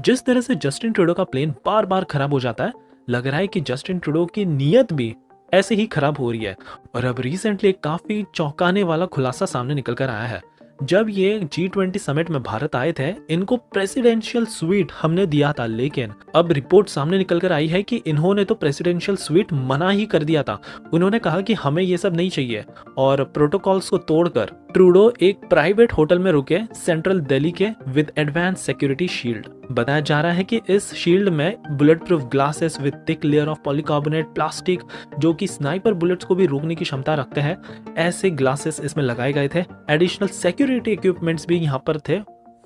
जिस तरह से जस्टिन ट्रूडो का प्लेन बार बार खराब हो जाता है, लग रहा है कि जस्टिन ट्रूडो की नीयत भी ऐसे ही खराब हो रही है। और अब रिसेंटली काफी चौंकाने वाला खुलासा सामने निकल कर आया है। जब ये G20 समिट में भारत आए थे, इनको प्रेसिडेंशियल स्वीट हमने दिया था, लेकिन अब रिपोर्ट सामने निकल कर आई है कि इन्होंने तो प्रेसिडेंशियल स्वीट मना ही कर दिया था। उन्होंने कहा कि हमें ये सब नहीं चाहिए और प्रोटोकॉल्स को तोड़कर ट्रूडो एक प्राइवेट होटल में रुके सेंट्रल दिल्ली के विद एडवांस सिक्योरिटी शील्ड। बताया जा रहा है कि इस शील्ड में bullet proof glasses with thick layer of polycarbonate plastic, जो कि स्नाइपर बुलेट्स को भी रोकने की क्षमता रखते हैं, ऐसे ग्लासेस इसमें लगाए गए थे। एडिशनल सिक्योरिटी इक्विपमेंट्स भी यहाँ पर थे।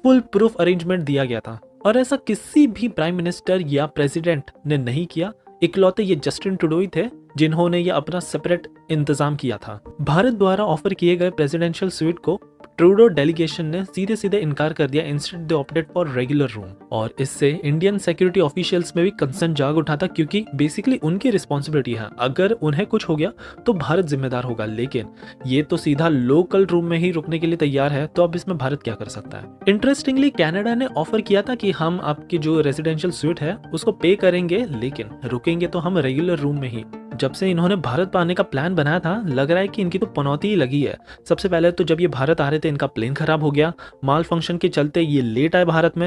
फुल प्रूफ अरेंजमेंट दिया गया था और ऐसा किसी भी प्राइम मिनिस्टर या प्रेसिडेंट ने नहीं किया। इकलौते ये जस्टिन ट्रूडो ही थे जिन्होंने ये अपना सेपरेट इंतजाम किया था। भारत द्वारा ऑफर किए गए प्रेसिडेंशियल स्वीट को ट्रूडो डेलीगेशन ने सीधे सीधे इनकार कर दिया। Instead they opted for regular room. और इससे इंडियन सिक्योरिटी ऑफिशियल्स में भी कंसर्न जाग उठा था, क्योंकि बेसिकली उनकी रिस्पॉन्सिबिलिटी है, अगर उन्हें कुछ हो गया तो भारत जिम्मेदार होगा। लेकिन ये तो सीधा लोकल रूम में ही रुकने के लिए तैयार है, तो अब इसमें भारत क्या कर सकता है। इंटरेस्टिंगली कनाडा ने ऑफर किया था कि हम आपकी जो रेजिडेंशियल स्वीट है उसको पे करेंगे, लेकिन रुकेंगे तो हम रेगुलर रूम में ही। जब से इन्होंने भारत पर आने का प्लान बनाया था, लग रहा है कि इनकी तो पनौती ही लगी है। सबसे पहले तो जब ये भारत आ रहे थे, इनका प्लेन खराब हो गया। माल फंक्शन के चलते ये लेट आए भारत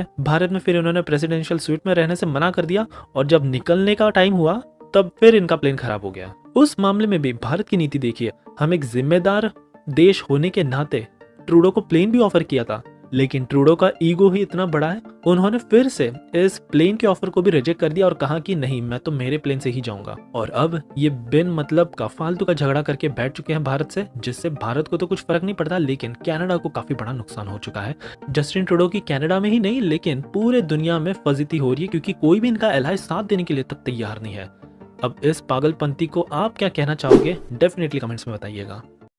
में फिर इन्होंने प्रेसिडेंशियल स्वीट में रहने से मना कर दिया, और जब निकलने का टाइम हुआ तब फिर इनका प्लेन खराब हो गया। उस मामले में भी भारत की नीति देखिए, हम एक जिम्मेदार देश होने के नाते ट्रूडो को प्लेन भी ऑफर किया था, लेकिन ट्रूडो का ईगो ही इतना बड़ा है, उन्होंने फिर से इस प्लेन के ऑफर को भी रिजेक्ट कर दिया और कहा कि नहीं, मैं तो मेरे प्लेन से ही जाऊंगा। और अब ये बिन मतलब का फालतू का झगड़ा करके बैठ चुके हैं भारत से, जिससे भारत को तो कुछ फर्क नहीं पड़ता, लेकिन कनाडा को काफी बड़ा नुकसान हो चुका है। जस्टिन ट्रूडो की कनाडा में ही नहीं, लेकिन पूरे दुनिया में फजीती हो रही है, क्योंकि कोई भी इनका एलाय साथ देने के लिए तक तैयार नहीं है। अब इस पागलपंती को आप क्या कहना चाहोगे, डेफिनेटली कमेंट्स में बताइएगा।